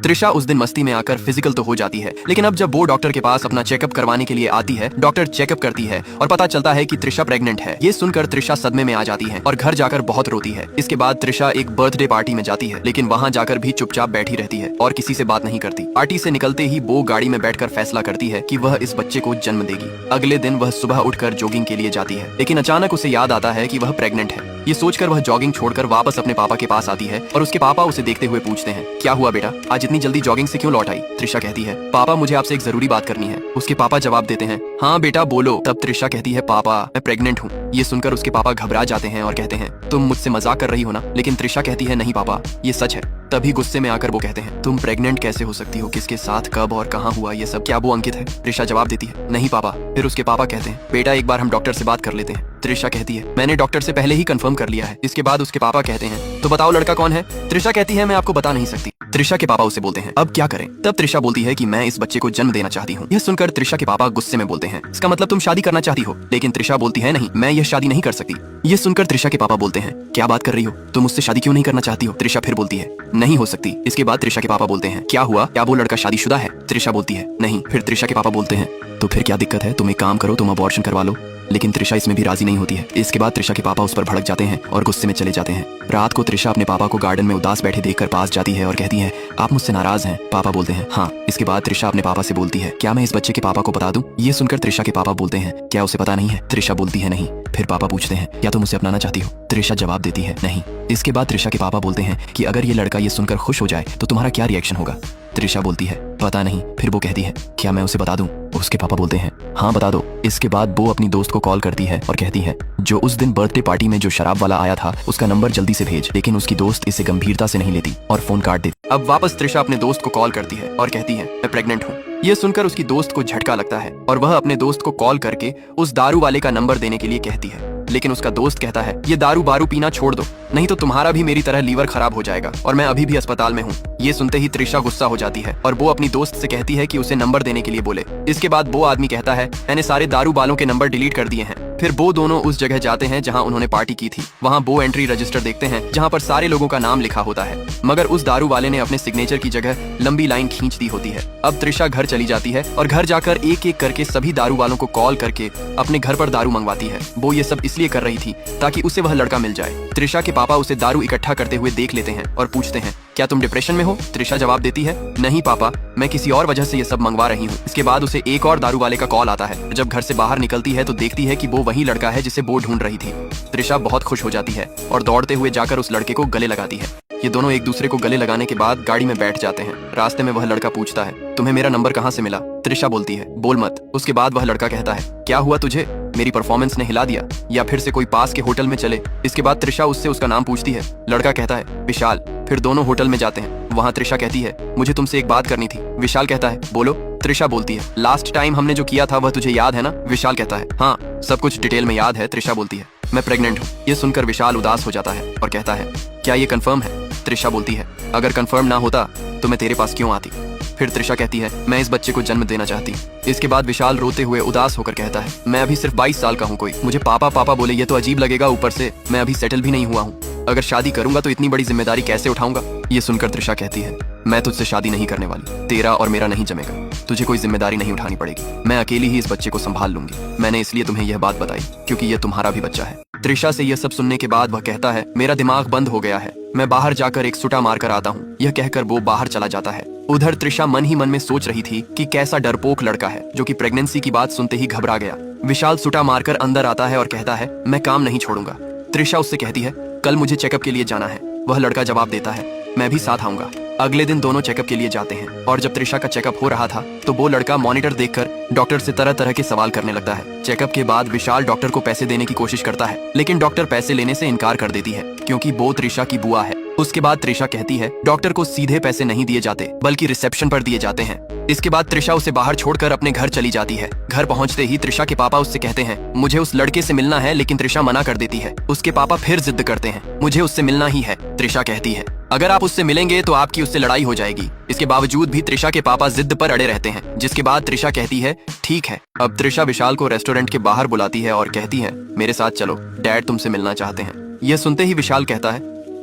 त्रिशा उस दिन मस्ती में आकर फिजिकल तो हो जाती है, लेकिन अब जब वो डॉक्टर के पास अपना चेकअप करवाने के लिए आती है, डॉक्टर चेकअप करती है और पता चलता है कि त्रिशा प्रेग्नेंट है। ये सुनकर त्रिशा सदमे में आ जाती है और घर जाकर बहुत रोती है। इसके बाद त्रिशा एक बर्थडे पार्टी में जाती है, लेकिन वहाँ जाकर भी चुपचाप बैठी रहती है और किसी से बात नहीं करती। पार्टी से निकलते ही वो गाड़ी में बैठकर फैसला करती है कि वह इस बच्चे को जन्म देगी। अगले दिन वह सुबह उठकर जॉगिंग के लिए जाती है, लेकिन अचानक उसे याद आता है कि वह प्रेग्नेंट है। ये सोचकर वह जॉगिंग छोड़कर वापस अपने पापा के पास आती है और उसके पापा उसे देखते हुए पूछते हैं, क्या हुआ बेटा, आज इतनी जल्दी जॉगिंग से क्यों लौट आई? त्रिशा कहती है, पापा मुझे आपसे एक जरूरी बात करनी है। उसके पापा जवाब देते हैं, हाँ बेटा बोलो। तब त्रिशा कहती है, पापा मैं प्रेग्नेंट हूँ। ये सुनकर उसके पापा घबरा जाते हैं और कहते हैं, तुम मुझसे मजाक कर रही हो ना? लेकिन त्रिशा कहती है, नहीं पापा ये सच है। तभी गुस्से में आकर वो कहते हैं, तुम प्रेग्नेंट कैसे हो सकती हो? किसके साथ, कब और कहाँ हुआ ये सब? क्या वो अंकित है? त्रिशा जवाब देती है, नहीं पापा। फिर उसके पापा कहते हैं, बेटा एक बार हम डॉक्टर से बात कर लेते हैं। त्रिशा कहती है, मैंने डॉक्टर से पहले ही कंफर्म कर लिया है। इसके बाद उसके पापा कहते हैं, तो बताओ लड़का कौन है? त्रिशा कहती है, मैं आपको बता नहीं सकती। त्रिशा के पापा उसे बोलते हैं, अब क्या करें? तब त्रिशा बोलती है कि मैं इस बच्चे को जन्म देना चाहती हूँ। यह सुनकर त्रिशा के पापा गुस्से में बोलते हैं, इसका मतलब तुम शादी करना चाहती हो? लेकिन त्रिशा बोलती है, नहीं मैं यह शादी नहीं कर सकती। यह सुनकर त्रिशा के पापा बोलते हैं, क्या बात कर रही हो? तुम मुझसे शादी क्यों नहीं करना चाहती हो? त्रिशा फिर बोलती है, नहीं हो सकती। इसके बाद त्रिशा के पापा बोलते हैं, क्या हुआ, क्या वो लड़का शादीशुदा है? त्रिशा बोलती है, नहीं। फिर त्रिशा के पापा बोलते हैं, तो फिर क्या दिक्कत है? तुम एक काम करो, तुम अबॉर्शन करवा लो। लेकिन त्रिशा इसमें भी राजी नहीं होती है। इसके बाद त्रिशा के पापा उस पर भड़क जाते हैं और गुस्से में चले जाते हैं। रात को त्रिशा अपने पापा को गार्डन में उदास बैठे देखकर पास जाती है और कहती है, आप मुझसे नाराज हैं? पापा बोलते हैं, हाँ। इसके बाद त्रिशा अपने पापा से बोलती है, क्या मैं इस बच्चे के पापा को बता दूं? ये सुनकर त्रिशा के पापा बोलते हैं, क्या उसे पता नहीं है? त्रिशा बोलती है, नहीं। फिर पापा पूछते हैं, क्या तुम उसे अपनाना चाहती हो? त्रिशा जवाब देती है, नहीं। इसके बाद त्रिशा के पापा बोलते हैं कि अगर ये लड़का ये सुनकर खुश हो जाए तो तुम्हारा क्या रिएक्शन होगा? त्रिशा बोलती है, पता नहीं। फिर वो कहती है, क्या मैं उसे बता दूं? उसके पापा बोलते हैं, हाँ बता दो। इसके बाद वो अपनी दोस्त को कॉल करती है और कहती है, जो उस दिन बर्थडे पार्टी में जो शराब वाला आया था उसका नंबर जल्दी से भेज। लेकिन उसकी दोस्त इसे गंभीरता से नहीं लेती और फोन काट देती। अब वापस त्रिशा अपने दोस्त को कॉल करती है और कहती है, मैं प्रेग्नेंट हूँ। यह सुनकर उसकी दोस्त को झटका लगता है और वह अपने दोस्त को कॉल करके उस दारू वाले का नंबर देने के लिए कहती है। लेकिन उसका दोस्त कहता है, ये दारू बारू पीना छोड़ दो, नहीं तो तुम्हारा भी मेरी तरह लीवर खराब हो जाएगा और मैं अभी भी अस्पताल में हूँ। ये सुनते ही त्रिशा गुस्सा हो जाती है और वो अपनी दोस्त से कहती है कि उसे नंबर देने के लिए बोले। इसके बाद वो आदमी कहता है, मैंने सारे दारू वालों के नंबर डिलीट कर दिए हैं। फिर वो दोनों उस जगह जाते हैं जहां उन्होंने पार्टी की थी। वहां वो एंट्री रजिस्टर देखते हैं जहां पर सारे लोगों का नाम लिखा होता है, मगर उस दारू वाले ने अपने सिग्नेचर की जगह लंबी लाइन खींच दी होती है। अब त्रिशा घर चली जाती है और घर जाकर एक एक करके सभी दारू वालों को कॉल करके अपने घर पर दारू मंगवाती है। वो ये सब इसलिए कर रही थी ताकि उसे वह लड़का मिल जाए। त्रिशा के पापा उसे दारू इकट्ठा करते हुए देख लेते हैं और पूछते हैं, क्या तुम डिप्रेशन में हो? त्रिशा जवाब देती है, नहीं पापा, मैं किसी और वजह से ये सब मंगवा रही हूँ। इसके बाद उसे एक और दारू वाले का कॉल आता है। जब घर से बाहर निकलती है तो देखती है कि वो वही लड़का है जिसे वो ढूंढ रही थी। त्रिशा बहुत खुश हो जाती है और दौड़ते हुए जाकर उस लड़के को गले लगाती है। ये दोनों एक दूसरे को गले लगाने के बाद गाड़ी में बैठ जाते हैं। रास्ते में वह लड़का पूछता है, तुम्हें मेरा नंबर कहाँ से मिला? त्रिशा बोलती है, बोल मत। उसके बाद वह लड़का कहता है, क्या हुआ तुझे? मेरी परफॉर्मेंस ने हिला दिया या फिर से कोई पास के होटल में चले? इसके बाद त्रिशा उससे उसका नाम पूछती है। लड़का कहता है, विशाल। फिर दोनों होटल में जाते हैं। वहाँ त्रिशा कहती है, मुझे तुमसे एक बात करनी थी। विशाल कहता है, बोलो। त्रिशा बोलती है, लास्ट टाइम हमने जो किया था वह तुझे याद है ना? विशाल कहता है, हाँ सब कुछ डिटेल में याद है। त्रिशा बोलती है, मैं प्रेग्नेंट हूँ। ये सुनकर विशाल उदास हो जाता है और कहता है, क्या ये कंफर्म है? त्रिशा बोलती है, अगर कंफर्म ना होता तो मैं तेरे पास क्यों आती? फिर त्रिशा कहती है, मैं इस बच्चे को जन्म देना चाहती। इसके बाद विशाल रोते हुए उदास होकर कहता है, मैं अभी सिर्फ 22 साल का हूँ, कोई मुझे पापा पापा बोले ये तो अजीब लगेगा। ऊपर से मैं अभी सेटल भी नहीं हुआ हूँ। अगर शादी करूंगा तो इतनी बड़ी जिम्मेदारी कैसे उठाऊंगा? ये सुनकर त्रिशा कहती है, मैं तुझसे शादी नहीं करने वाली। तेरा और मेरा नहीं जमेगा। तुझे कोई जिम्मेदारी नहीं उठानी पड़ेगी। मैं अकेली ही इस बच्चे को संभाल लूंगी। मैंने इसलिए तुम्हें यह बात बताई क्योंकि यह तुम्हारा भी बच्चा है। त्रिशा से यह सब सुनने के बाद वह कहता है, मेरा दिमाग बंद हो गया है, मैं बाहर जाकर एक सुटा मार कर आता हूँ। यह कहकर वो बाहर चला जाता है। उधर त्रिशा मन ही मन में सोच रही थी कि कैसा डरपोक लड़का है जो कि प्रेगनेंसी की बात सुनते ही घबरा गया। विशाल सुटा मारकर अंदर आता है और कहता है, मैं काम नहीं छोड़ूंगा। त्रिशा उससे कहती है, कल मुझे चेकअप के लिए जाना है। वह लड़का जवाब देता है, मैं भी साथ आऊंगा। अगले दिन दोनों चेकअप के लिए जाते हैं और जब त्रिशा का चेकअप हो रहा था तो वो लड़का मॉनिटर देखकर डॉक्टर से तरह तरह के सवाल करने लगता है। चेकअप के बाद विशाल डॉक्टर को पैसे देने की कोशिश करता है, लेकिन डॉक्टर पैसे लेने से इनकार कर देती है क्योंकि वो त्रिशा की बुआ है। उसके बाद त्रिशा कहती है, डॉक्टर को सीधे पैसे नहीं दिए जाते बल्कि रिसेप्शन पर दिए जाते हैं। इसके बाद त्रिशा उसे बाहर छोड़कर अपने घर चली जाती है। घर पहुंचते ही त्रिशा के पापा उससे कहते हैं, मुझे उस लड़के से मिलना है, लेकिन त्रिशा मना कर देती है। उसके पापा फिर जिद करते हैं, मुझे उससे मिलना ही है। त्रिशा कहती है, अगर आप उससे मिलेंगे तो आपकी उससे लड़ाई हो जाएगी। इसके बावजूद भी त्रिशा के पापा जिद पर अड़े रहते हैं, जिसके बाद त्रिशा कहती है, ठीक है। अब त्रिशा विशाल को रेस्टोरेंट के बाहर बुलाती है और कहती है, मेरे साथ चलो, डैड तुमसे मिलना चाहते हैं। यह सुनते ही विशाल कहता है,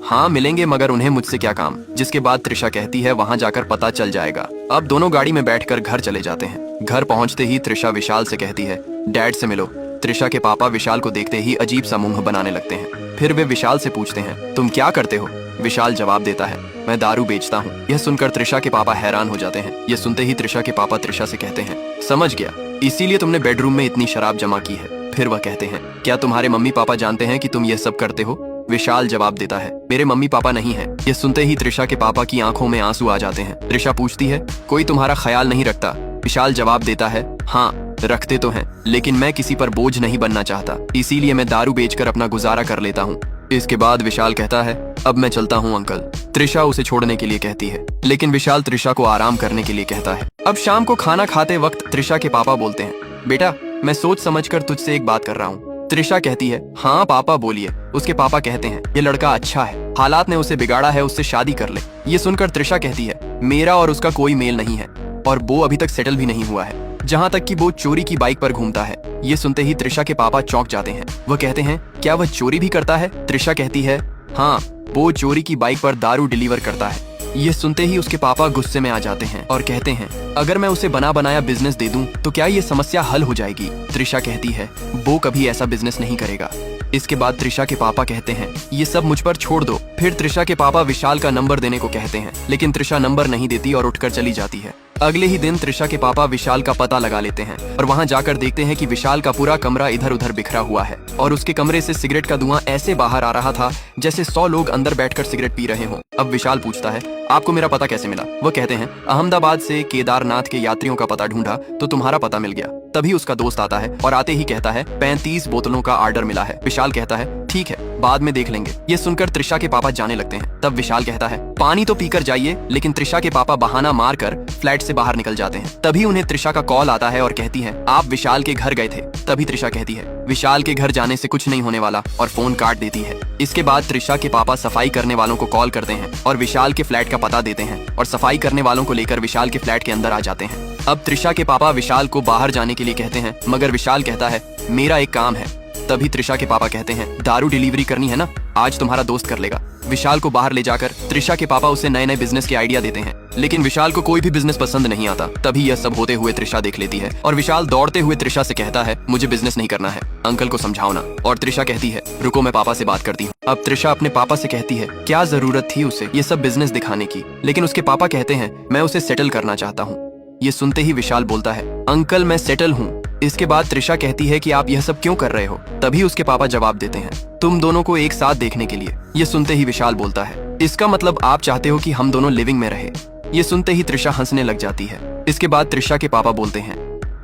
हाँ मिलेंगे, मगर उन्हें मुझसे क्या काम। जिसके बाद त्रिशा कहती है वहाँ जाकर पता चल जाएगा। अब दोनों गाड़ी में बैठकर घर चले जाते हैं। घर पहुँचते ही त्रिशा विशाल से कहती है डैड से मिलो। त्रिशा के पापा विशाल को देखते ही अजीब सा मुंह बनाने लगते हैं। फिर वे विशाल से पूछते हैं तुम क्या करते हो। विशाल जवाब देता है मैं दारू बेचता हूँ। यह सुनकर त्रिशा के पापा हैरान हो जाते हैं। यह सुनते ही त्रिशा के पापा त्रिशा से कहते हैं समझ गया, इसीलिए तुमने बेडरूम में इतनी शराब जमा की है। फिर वह कहते हैं क्या तुम्हारे मम्मी पापा जानते हैं कि तुम यह सब करते हो। विशाल जवाब देता है मेरे मम्मी पापा नहीं हैं। यह सुनते ही त्रिशा के पापा की आंखों में आंसू आ जाते हैं। त्रिशा पूछती है कोई तुम्हारा ख्याल नहीं रखता। विशाल जवाब देता है हाँ रखते तो हैं, लेकिन मैं किसी पर बोझ नहीं बनना चाहता, इसीलिए मैं दारू बेचकर अपना गुजारा कर लेता हूँ। इसके बाद विशाल कहता है अब मैं चलता हूँ अंकल। त्रिशा उसे छोड़ने के लिए कहती है, लेकिन विशाल त्रिशा को आराम करने के लिए कहता है। अब शाम को खाना खाते वक्त त्रिशा के पापा बोलते हैं बेटा मैं सोच समझकर तुझसे एक बात कर रहा हूँ। त्रिशा कहती है हाँ पापा बोलिए। उसके पापा कहते हैं ये लड़का अच्छा है, हालात ने उसे बिगाड़ा है, उससे शादी कर ले। ये सुनकर त्रिशा कहती है मेरा और उसका कोई मेल नहीं है और वो अभी तक सेटल भी नहीं हुआ है, जहाँ तक कि वो चोरी की बाइक पर घूमता है। ये सुनते ही त्रिशा के पापा चौंक जाते हैं। वह कहते हैं क्या वह चोरी भी करता है। त्रिशा कहती है हाँ वो चोरी की बाइक पर दारू डिलीवर करता है। ये सुनते ही उसके पापा गुस्से में आ जाते हैं और कहते हैं अगर मैं उसे बना बनाया बिजनेस दे दूं तो क्या ये समस्या हल हो जाएगी। त्रिशा कहती है वो कभी ऐसा बिजनेस नहीं करेगा। इसके बाद त्रिशा के पापा कहते हैं ये सब मुझ पर छोड़ दो। फिर त्रिशा के पापा विशाल का नंबर देने को कहते हैं, लेकिन त्रिशा नंबर नहीं देती और उठकर चली जाती है। अगले ही दिन त्रिशा के पापा विशाल का पता लगा लेते हैं और वहां जाकर देखते हैं कि विशाल का पूरा कमरा इधर उधर बिखरा हुआ है और उसके कमरे से सिगरेट का धुआं ऐसे बाहर आ रहा था जैसे 100 लोग अंदर बैठकर सिगरेट पी रहे हों। अब विशाल पूछता है आपको मेरा पता कैसे मिला। वो कहते हैं अहमदाबाद से केदारनाथ के यात्रियों का पता ढूंढा तो तुम्हारा पता मिल गया। तभी उसका दोस्त आता है और आते ही कहता है 35 बोतलों का ऑर्डर मिला है। विशाल कहता है ठीक है बाद में देख लेंगे। ये सुनकर त्रिशा के पापा जाने लगते हैं। तब विशाल कहता है पानी तो पीकर जाइए, लेकिन त्रिशा के पापा बहाना मारकर फ्लैट से बाहर निकल जाते हैं। तभी उन्हें त्रिशा का कॉल आता है और कहती है आप विशाल के घर गए थे। तभी त्रिशा कहती है विशाल के घर जाने से कुछ नहीं होने वाला और फोन काट देती है। इसके बाद त्रिशा के पापा सफाई करने वालों को कॉल करते हैं और विशाल के फ्लैट का पता देते हैं और सफाई करने वालों को लेकर विशाल के फ्लैट के अंदर आ जाते हैं। अब त्रिशा के पापा विशाल को बाहर जाने के लिए कहते हैं, मगर विशाल कहता है मेरा एक काम है। तभी त्रिशा के पापा कहते हैं दारू डिलीवरी करनी है ना, आज तुम्हारा दोस्त कर लेगा। विशाल को बाहर ले जाकर त्रिशा के पापा उसे नए नए बिजनेस के आइडिया देते हैं, लेकिन विशाल को कोई भी बिजनेस पसंद नहीं आता। तभी यह सब होते हुए त्रिशा देख लेती है और विशाल दौड़ते हुए त्रिशा से कहता है मुझे बिजनेस नहीं करना है, अंकल को समझाओ ना। और त्रिशा कहती है रुको मैं पापा से बात करती हूँ। अब त्रिशा अपने पापा से कहती है क्या जरूरत थी उसे ये सब बिजनेस दिखाने की, लेकिन उसके पापा कहते हैं मैं उसे सेटल करना चाहता हूँ। ये सुनते ही विशाल बोलता है अंकल मैं सेटल हूँ। इसके बाद त्रिशा कहती है कि आप यह सब क्यों कर रहे हो। तभी उसके पापा जवाब देते हैं तुम दोनों को एक साथ देखने के लिए। ये सुनते ही विशाल बोलता है इसका मतलब आप चाहते हो कि हम दोनों लिविंग में रहे। ये सुनते ही त्रिशा हंसने लग जाती है। इसके बाद त्रिशा के पापा बोलते हैं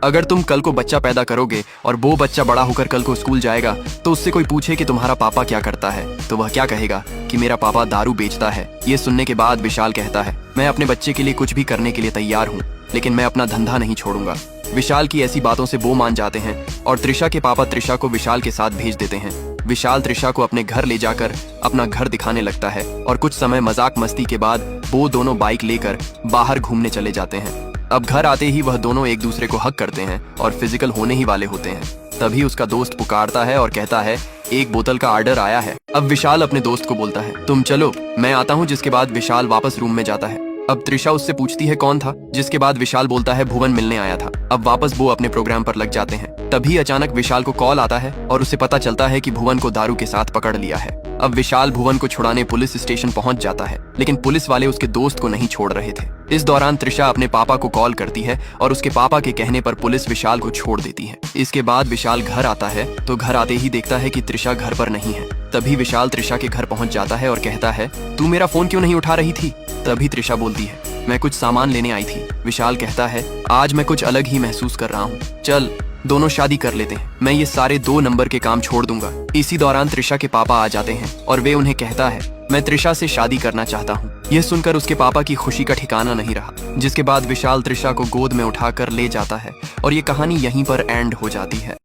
अगर तुम कल को बच्चा पैदा करोगे और वो बच्चा बड़ा होकर कल को स्कूल जाएगा तो उससे कोई पूछे कि तुम्हारा पापा क्या करता है तो वह क्या कहेगा कि मेरा पापा दारू बेचता है। ये सुनने के बाद विशाल कहता है मैं अपने बच्चे के लिए कुछ भी करने के लिए तैयार हूँ, लेकिन मैं अपना धंधा नहीं छोड़ूंगा। विशाल की ऐसी बातों से वो मान जाते हैं और त्रिशा के पापा त्रिशा को विशाल के साथ भेज देते हैं। विशाल त्रिशा को अपने घर ले जाकर अपना घर दिखाने लगता है और कुछ समय मजाक मस्ती के बाद वो दोनों बाइक लेकर बाहर घूमने चले जाते हैं। अब घर आते ही वह दोनों एक दूसरे को हग करते हैं और फिजिकल होने ही वाले होते हैं। तभी उसका दोस्त पुकारता है और कहता है 1 बोतल का ऑर्डर आया है। अब विशाल अपने दोस्त को बोलता है तुम चलो मैं आता हूँ। जिसके बाद विशाल वापस रूम में जाता है। अब त्रिशा उससे पूछती है कौन था, जिसके बाद विशाल बोलता है भुवन मिलने आया था। अब वापस वो अपने प्रोग्राम पर लग जाते हैं। तभी अचानक विशाल को कॉल आता है और उसे पता चलता है कि भुवन को दारू के साथ पकड़ लिया है। अब विशाल भुवन को छुड़ाने पुलिस स्टेशन पहुंच जाता है, लेकिन पुलिस वाले उसके दोस्त को नहीं छोड़ रहे थे। इस दौरान त्रिशा अपने पापा को कॉल करती है और उसके पापा के कहने पर पुलिस विशाल को छोड़ देती है। इसके बाद विशाल घर आता है तो घर आते ही देखता है कि त्रिशा घर पर नहीं है। तभी विशाल त्रिशा के घर पहुंच जाता है और कहता है तू मेरा फोन क्यों नहीं उठा रही थी। तभी त्रिशा बोलती है मैं कुछ सामान लेने आई थी। विशाल कहता है आज मैं कुछ अलग ही महसूस कर रहा हूँ, चल दोनों शादी कर लेते हैं, मैं ये सारे 2 नंबर के काम छोड़ दूंगा। इसी दौरान त्रिशा के पापा आ जाते हैं और वे उन्हें कहता है मैं त्रिशा से शादी करना चाहता हूँ। यह सुनकर उसके पापा की खुशी का ठिकाना नहीं रहा। जिसके बाद विशाल त्रिशा को गोद में उठाकर ले जाता है और ये कहानी यहीं पर एंड हो जाती है।